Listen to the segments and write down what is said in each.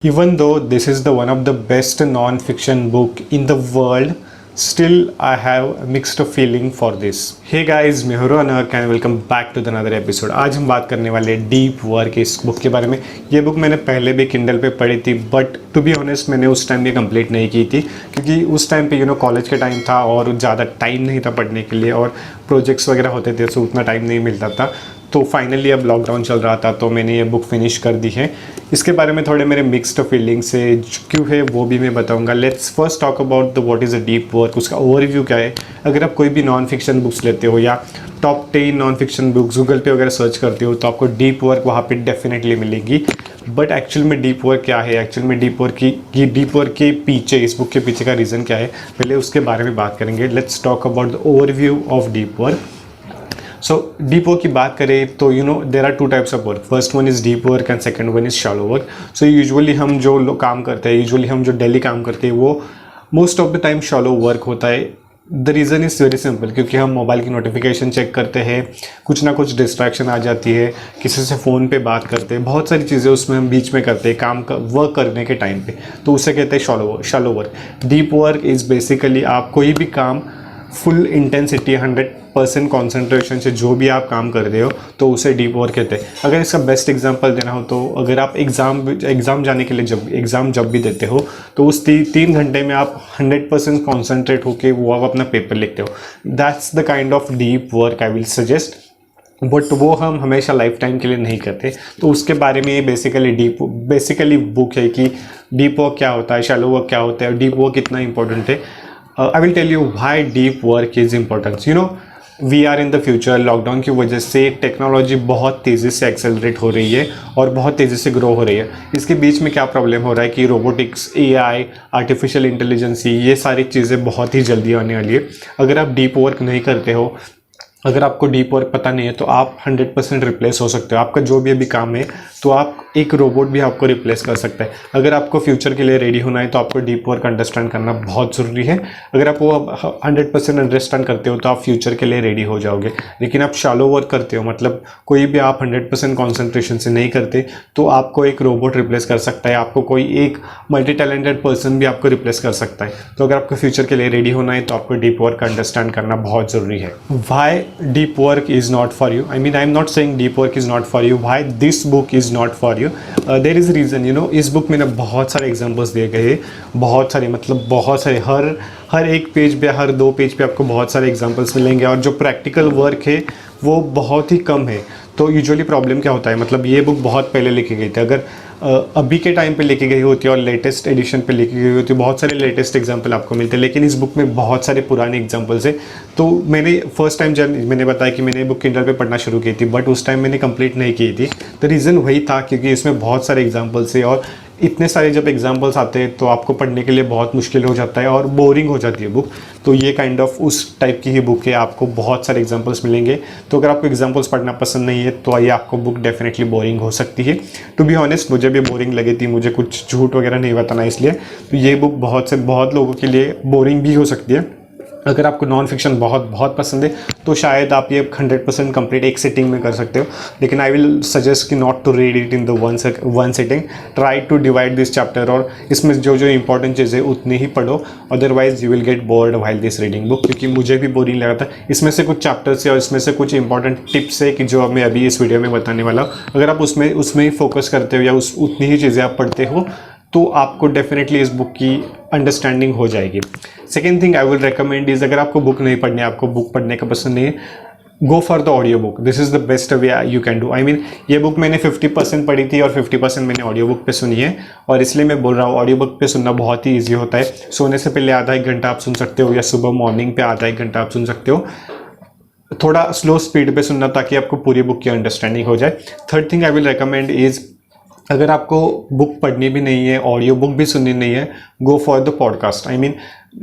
Even though this is the one of the best non-fiction book in the world, still I have mixed feeling for this. Hey guys, मैं हूं रौनक and welcome back to another episode. आज हम बात करने वाले deep work इस book के बारे में। ये बुक मैंने पहले भी किंडल पे पढ़ी थी, बट टू बी ऑनेस्ट मैंने उस टाइम ये कंप्लीट नहीं की थी क्योंकि उस टाइम पे कॉलेज के टाइम था और ज़्यादा टाइम नहीं था पढ़ने के लिए और प्रोजेक्ट्स वगैरह होते थे तो उतना टाइम नहीं मिलता था। तो फाइनली अब लॉकडाउन चल रहा था तो मैंने ये बुक फिनिश कर दी है। इसके बारे में थोड़े मेरे मिक्स्ड फीलिंग्स है, क्यों है वो भी मैं बताऊंगा। Let's first talk about the what is a deep work, उसका ओवरव्यू क्या है। अगर आप कोई भी नॉन फिक्शन बुक्स लेते हो या top 10 non fiction books Google पे वगैरह सर्च करते हो तो आपको डीप वर्क वहाँ पे डेफिनेटली मिलेगी। बट एक्चुअल में डीप वर्क क्या है, एक्चुअल में डीप वर्क के पीछे, इस बुक के पीछे का रीज़न क्या है, पहले उसके बारे में बात करेंगे। Let's talk about the overview of deep work. So deep work की बात करें तो there are two types of work. First one is deep work and second one is shallow work. So usually हम जो काम करते हैं, यूजुअली हम जो डेली काम करते हैं वो most of the time shallow work होता है। The reason is very simple, क्योंकि हम मोबाइल की नोटिफिकेशन चेक करते हैं, कुछ ना कुछ डिस्ट्रैक्शन आ जाती है, किसी से फ़ोन पे बात करते हैं, बहुत सारी चीज़ें उसमें हम बीच में करते हैं वर्क करने के टाइम पे, तो उसे कहते हैं shallow work. Deep work is basically आप कोई भी काम फुल इंटेंसिटी 100% कॉन्सेंट्रेशन से जो भी आप काम कर रहे हो तो उसे डीप वर्क कहते हैं। अगर इसका बेस्ट एग्जांपल देना हो तो अगर आप एग्ज़ाम जाने के लिए जब भी देते हो तो उस 3 घंटे में आप 100% कॉन्सेंट्रेट होकर वो आप अपना पेपर लिखते हो। That's the kind of deep work I will suggest, but वो हम हमेशा लाइफ टाइम के लिए नहीं करते। तो उसके बारे में ये बेसिकली बुक है कि डीप वर्क क्या होता है, शैलो वर्क क्या होता है और डीप वर्क कितना इंपॉर्टेंट है। I will tell you why deep work is important. We are in the future. Lockdown की वजह से टेक्नोलॉजी बहुत तेज़ी से एक्सेलरेट हो रही है और बहुत तेज़ी से ग्रो हो रही है। इसके बीच में क्या प्रॉब्लम हो रहा है कि रोबोटिक्स, AI, आर्टिफिशियल इंटेलिजेंसी, ये सारी चीज़ें बहुत ही जल्दी आने वाली है। अगर आप डीप वर्क नहीं करते हो, अगर आपको डीप वर्क पता नहीं है तो आप 100% रिप्लेस हो सकते हो। आपका जो भी अभी काम है तो आप एक रोबोट भी आपको रिप्लेस कर सकता है। अगर आपको फ्यूचर के लिए रेडी होना है तो आपको डीप वर्क अंडरस्टैंड करना बहुत ज़रूरी है। अगर आप वो 100% अंडरस्टैंड करते हो तो आप फ्यूचर के लिए रेडी हो जाओगे। लेकिन आप शैलो वर्क करते हो, मतलब कोई भी आप 100% कॉन्सेंट्रेशन से नहीं करते तो आपको एक रोबोट रिप्लेस कर सकता है, आपको कोई एक मल्टी टैलेंटेड पर्सन भी आपको रिप्लेस कर सकता है। तो अगर आपको फ्यूचर के लिए रेडी होना है तो आपको डीप वर्क अंडरस्टैंड करना बहुत ज़रूरी है। Why deep work is not for you? I mean, I'm not saying deep work is not for you. Why this book is not for you? There is a reason. इस book में ना बहुत सारे examples दिए गए, बहुत सारे हर एक पेज पे, हर 2 पेज पे आपको बहुत सारे एग्जांपल्स मिलेंगे और जो प्रैक्टिकल वर्क है वो बहुत ही कम है। तो यूजुअली प्रॉब्लम क्या होता है, मतलब ये बुक बहुत पहले लिखी गई थी। अगर अभी के टाइम पे लिखी गई होती है और लेटेस्ट एडिशन पे लिखी गई होती है, बहुत सारे लेटेस्ट एग्जांपल आपको मिलते हैं, लेकिन इस बुक में बहुत सारे पुराने एग्जांपल्स हैं। तो मैंने फर्स्ट टाइम जब मैंने बताया कि मैंने बुक किंडल पे पढ़ना शुरू की थी, बट उस टाइम मैंने कंप्लीट नहीं की थी। तो रीज़न वही था क्योंकि इसमें बहुत सारे एग्जाम्पल्स है और इतने सारे जब एग्जाम्पल्स आते हैं तो आपको पढ़ने के लिए बहुत मुश्किल हो जाता है और बोरिंग हो जाती है बुक। तो ये काइंड ऑफ उस टाइप की ही बुक है, आपको बहुत सारे एग्जाम्पल्स मिलेंगे। तो अगर आपको एग्जाम्पल्स पढ़ना पसंद नहीं है तो ये आपको बुक डेफिनेटली बोरिंग हो सकती है। टू बी ऑनेस्ट मुझे भी बोरिंग लगी थी, मुझे कुछ झूठ वगैरह नहीं बताना इसलिए। तो ये बुक बहुत लोगों के लिए बोरिंग भी हो सकती है। अगर आपको नॉन फिक्शन बहुत पसंद है तो शायद आप ये 100% कंप्लीट एक सिटिंग में कर सकते हो, लेकिन आई विल सजेस्ट कि not to read it in the one sitting. Try to divide this chapter और इसमें जो इंपॉर्टेंट चीज़ें उतनी ही पढ़ो, otherwise you will get bored while this reading book. क्योंकि मुझे भी बोरिंग लगा था। इसमें से कुछ चैप्टर्स है और इसमें से कुछ इंपॉर्टेंट टिप्स है कि जो मैं अभी इस वीडियो में बताने वाला हूँ। अगर आप उसमें ही फोकस करते हो या उतनी ही चीज़ें आप पढ़ते हो तो आपको डेफिनेटली इस बुक की अंडरस्टैंडिंग हो जाएगी। Second thing I will recommend is, अगर आपको बुक नहीं पढ़नी है, आपको बुक पढ़ने का पसंद नहीं है, go for the audio book. This is the best way you can do. I mean ये बुक मैंने 50% पढ़ी थी और 50% मैंने ऑडियो बुक पे सुनी है और इसलिए मैं बोल रहा हूँ ऑडियो बुक पे सुनना बहुत ही ईजी होता है। सोने से पहले आधा 1 घंटा आप सुन सकते हो या सुबह मॉर्निंग पे आधा 1 घंटा आप सुन सकते हो। थोड़ा स्लो स्पीड पे सुनना ताकि आपको पूरी बुक की अंडरस्टैंडिंग हो जाए। Third thing I will recommend is, अगर आपको बुक पढ़नी भी नहीं है, ऑडियो बुक भी सुननी नहीं है, go for the podcast. I mean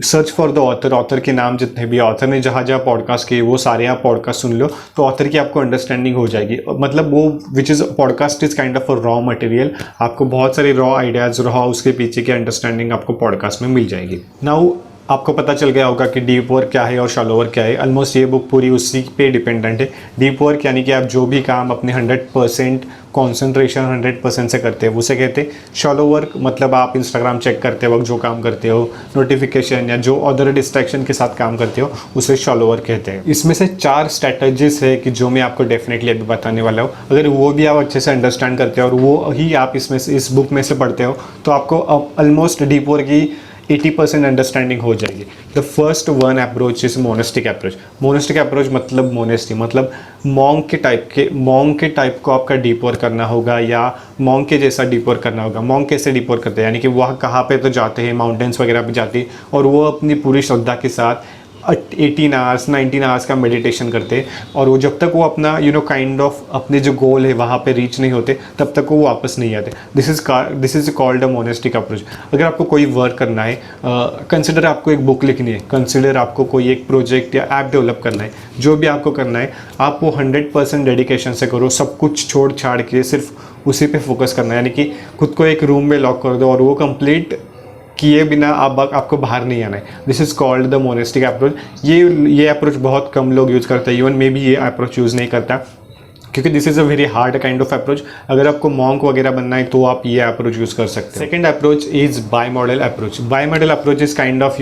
search for the author के नाम जितने भी ऑथर ने जहाँ पॉडकास्ट किए वो सारे आप पॉडकास्ट सुन लो तो ऑथर की आपको अंडरस्टैंडिंग हो जाएगी। मतलब वो which is podcast is kind of a raw material, आपको बहुत सारे रॉ आइडियाज़, रॉ उसके पीछे की अंडरस्टैंडिंग आपको पॉडकास्ट में मिल जाएगी। नाउ आपको पता चल गया होगा कि डीप वर्क क्या है और शैलो वर्क क्या है। ऑलमोस्ट ये बुक पूरी उसी पे डिपेंडेंट है। डीप वर्क यानी कि आप जो भी काम अपने 100% कॉन्सेंट्रेशन 100% से करते हैं उसे कहते हैं शैलो वर्क। मतलब आप इंस्टाग्राम चेक करते वक्त जो काम करते हो, नोटिफिकेशन या जो अदर डिस्ट्रैक्शन के साथ काम करते हो, उसे शैलो वर्क कहते हैं। इसमें से 4 स्ट्रैटेजीज है कि जो मैं आपको डेफिनेटली अभी बताने वाला हूँ। अगर वो भी आप अच्छे से अंडरस्टैंड करते हो और वो ही आप इसमें से इस बुक में से पढ़ते हो तो आपको ऑलमोस्ट डीप वर्क की 80% अंडरस्टैंडिंग हो जाएगी। The first one approach is monastic approach. Monastic approach मतलब मोनेस्टी मतलब मॉन्क के टाइप को आपका डीप वर्क करना होगा या मॉन्क के जैसा डीप वर्क करना होगा। मॉन्क कैसे डीप वर्क करते हैं, यानी कि वह कहाँ पे तो जाते हैं, माउंटेन्स वगैरह पे जाते हैं और वो अपनी पूरी श्रद्धा के साथ 18 आवर्स 19 आवर्स का मेडिटेशन करते और वो जब तक वो अपना काइंड ऑफ अपने जो गोल है वहाँ पे रीच नहीं होते तब तक वो वापस नहीं आते। This is called a monastic approach. अगर आपको कोई वर्क करना है, कंसिडर आपको एक बुक लिखनी है, कंसिडर आपको कोई एक प्रोजेक्ट या ऐप डेवलप करना है, जो भी आपको करना है आप वो 100% डेडिकेशन से करो। सब कुछ छोड़ छाड़ के सिर्फ उसी पे फोकस करना है, यानी कि खुद को एक रूम में लॉक कर दो और वो कंप्लीट किए बिना आपको बाहर नहीं आना है। This is called the monastic approach. ये अप्रोच बहुत कम लोग यूज़ करते हैं, इवन मैं भी ये अप्रोच यूज़ नहीं करता क्योंकि this is a very hard kind of approach. अगर आपको मॉन्क वगैरह बनना है तो आप ये अप्रोच यूज़ कर सकते हैं। Second approach is bimodal approach. Bimodal approach is kind of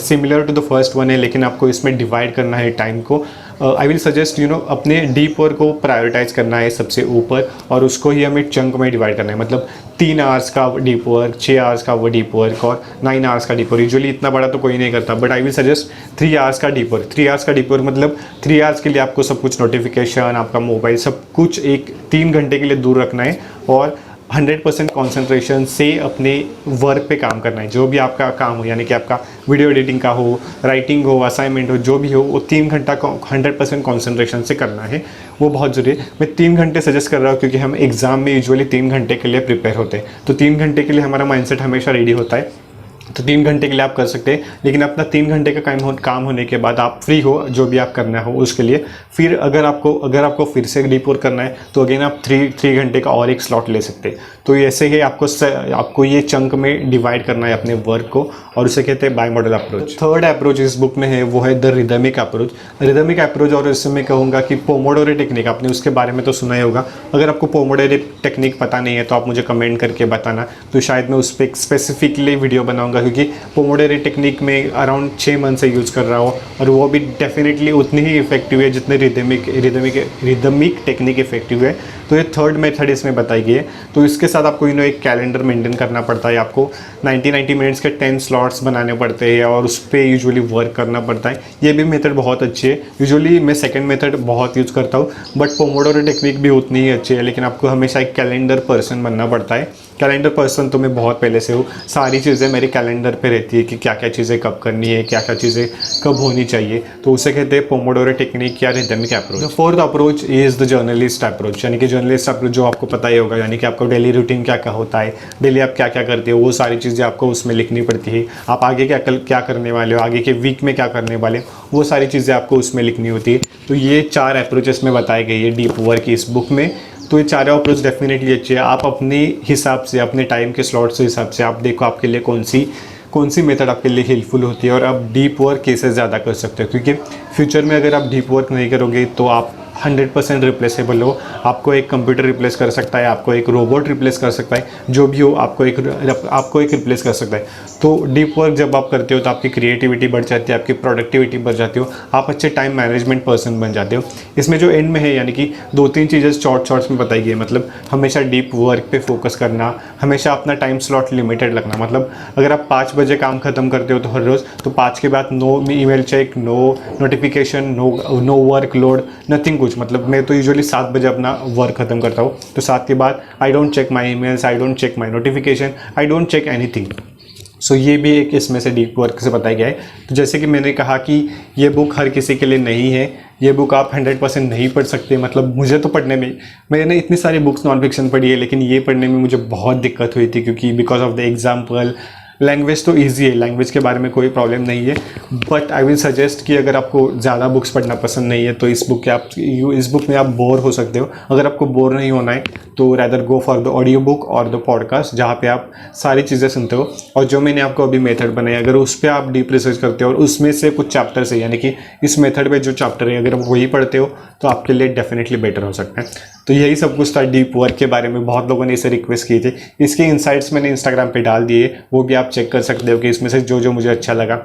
similar to the first one है, लेकिन आपको इसमें डिवाइड करना है टाइम को। आई विल सजेस्ट अपने डीप वर्क को प्रायोरिटाइज करना है सबसे ऊपर और उसको ही हमें चंक में डिवाइड करना है। मतलब 3 आवर्स का डीप वर्क, 6 आवर्स का वो डीप वर्क और 9 आवर्स का डीप वर्क। यूजुअली इतना बड़ा तो कोई नहीं करता, but I will suggest 3 hours का डीप वर्क। 3 आवर्स का डीप वर्क मतलब 3 आवर्स के लिए आपको सब कुछ नोटिफिकेशन, आपका मोबाइल, सब कुछ एक 3 घंटे के लिए दूर रखना है और 100% कॉन्सेंट्रेशन से अपने वर्क पे काम करना है। जो भी आपका काम हो, यानी कि आपका वीडियो एडिटिंग का हो, राइटिंग हो, असाइनमेंट हो, जो भी हो, वो 3 घंटा 100% कॉन्सेंट्रेशन से करना है। वो बहुत ज़रूरी है। मैं 3 घंटे सजेस्ट कर रहा हूँ क्योंकि हम एग्ज़ाम में यूजुअली 3 घंटे के लिए प्रिपेयर होते हैं, तो 3 घंटे के लिए हमारा माइंडसेट हमेशा रेडी होता है। तो 3 घंटे के लिए आप कर सकते हैं, लेकिन अपना 3 घंटे का काम होने के बाद आप फ्री हो जो भी आप करना हो उसके लिए। फिर अगर आपको फिर से डीप वर्क करना है तो अगेन आप 3 घंटे का और एक स्लॉट ले सकते हैं। तो ऐसे ही आपको ये चंक में डिवाइड करना है अपने वर्क को और उसे कहते हैं by model approach. Third approach इस बुक में है वो है the rhythmic approach. Rhythmic approach, और इससे मैं कहूँगा कि पोमोडोरो टेक्निक, आपने उसके बारे में तो सुना ही होगा। अगर आपको पोमोडोरो टेक्निक पता नहीं है तो आप मुझे कमेंट करके बताना, तो शायद मैं उस पर स्पेसिफिकली वीडियो बनाऊंगा क्योंकि पोमोडोरो टेक्निक में अराउंड 6 मंथ से यूज़ कर रहा हूँ और वो भी डेफिनेटली उतनी ही इफेक्टिव है जितने रिदमिक टेक्निक इफेक्टिव है। तो ये थर्ड मेथड इसमें बताई गई है। तो इसके साथ आपको एक कैलेंडर मेंटेन करना पड़ता है। आपको 90 मिनट्स के 10 स्लॉट्स बनाने पड़ते हैं और उस पर यूजुअली वर्क करना पड़ता है। ये भी मेथड बहुत अच्छी है। यूजुअली मैं सेकंड मेथड बहुत यूज़ करता हूँ, बट पोमोडोरो टेक्निक भी उतनी ही अच्छी है, लेकिन आपको हमेशा एक कैलेंडर पर्सन बनना पड़ता है। कैलेंडर पर्सन तो मैं बहुत पहले से हूँ, सारी चीज़ें मेरे कैलेंडर पे रहती है कि क्या क्या चीज़ें कब करनी है, क्या क्या चीज़ें कब होनी चाहिए। तो उसे कहते हैं पोमोडोरो टेक्निक या rhythmic approach. The fourth approach is the journalist approach, यानी कि जर्नलिस्ट अप्रोच जो आपको पता ही होगा, यानी कि आपको डेली रूटीन क्या क्या होता है, डेली आप क्या क्या करते हो, वो सारी चीज़ें आपको उसमें लिखनी पड़ती है। आप आगे क्या करने वाले हो, आगे के वीक में क्या करने वाले हो, वो सारी चीज़ें आपको उसमें लिखनी होती है। तो ये 4 अप्रोचेस में बताई गई है डीप वर्क की इस बुक में। तो ये 4 अप्रोच डेफिनेटली अच्छी है। आप अपने हिसाब से, अपने टाइम के स्लॉट्स के हिसाब से आप देखो आपके लिए कौन सी मेथड आपके लिए हेल्पफुल होती है और आप डीप वर्क कैसे ज़्यादा कर सकते हो, क्योंकि फ्यूचर में अगर आप डीप वर्क नहीं करोगे तो आप 100% रिप्लेसेबल हो। आपको एक कंप्यूटर रिप्लेस कर सकता है, आपको एक रोबोट रिप्लेस कर सकता है, जो भी हो आपको एक रिप्लेस कर सकता है। तो डीप वर्क जब आप करते हो तो आपकी क्रिएटिविटी बढ़ जाती है, आपकी प्रोडक्टिविटी बढ़ जाती हो, आप अच्छे टाइम मैनेजमेंट पर्सन बन जाते हो। इसमें जो एंड में है, यानी कि 2-3 चीज़ें शॉर्ट्स में बताई गई है। मतलब हमेशा डीप वर्क पे फोकस करना, हमेशा अपना टाइम स्लॉट लिमिटेड रखना। मतलब अगर आप 5 बजे काम खत्म करते हो तो हर रोज़, तो 5 के बाद no email check, no notification, no work load, nothing कुछ। मतलब मैं तो यूजुअली 7 बजे अपना वर्क खत्म करता हूँ, तो 7 के बाद I don't check my emails, I don't check my notification, I don't check anything. So ये भी एक इसमें से डीप वर्क से बताया गया है। तो जैसे कि मैंने कहा कि ये बुक हर किसी के लिए नहीं है, ये बुक आप 100% नहीं पढ़ सकते। मतलब मुझे तो पढ़ने में, मैंने इतनी सारी बुक्स नॉन फिक्शन पढ़ी है, लेकिन ये पढ़ने में मुझे बहुत दिक्कत हुई थी क्योंकि because of the example language तो ईजी है, लैंग्वेज के बारे में कोई प्रॉब्लम नहीं है, बट आई विल सजेस्ट कि अगर आपको ज़्यादा बुक्स पढ़ना पसंद नहीं है तो इस बुक में आप बोर हो सकते हो। अगर आपको बोर नहीं होना है तो rather go for the audio book और द पॉडकास्ट, जहाँ पे आप सारी चीज़ें सुनते हो। और जो मैंने आपको अभी मेथड बनाई, अगर उस पर आप डीप रिसर्च करते हो और उसमें से कुछ चैप्टर्स है, यानी कि इस मेथड पे जो चैप्टर है अगर आप वही पढ़ते हो तो आपके लिए डेफिनेटली बेटर हो सकता है। तो यही सब कुछ था डीप वर्क के बारे में। बहुत लोगों ने इसे रिक्वेस्ट की थी, इसके इंसाइट्स मैंने इंस्टाग्राम पे डाल दिए, वो भी आप चेक कर सकते हो कि इसमें से जो जो मुझे अच्छा लगा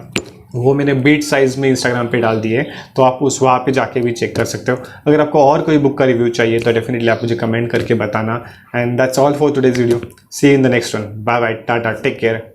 वो मैंने बीट साइज में इंस्टाग्राम पे डाल दिए, तो आप उस वहाँ पे जाके भी चेक कर सकते हो। अगर आपको और कोई बुक का रिव्यू चाहिए तो डेफिनेटली आप मुझे कमेंट करके बताना। And that's all for today's video. See you in the next one. Bye bye, tata, take care.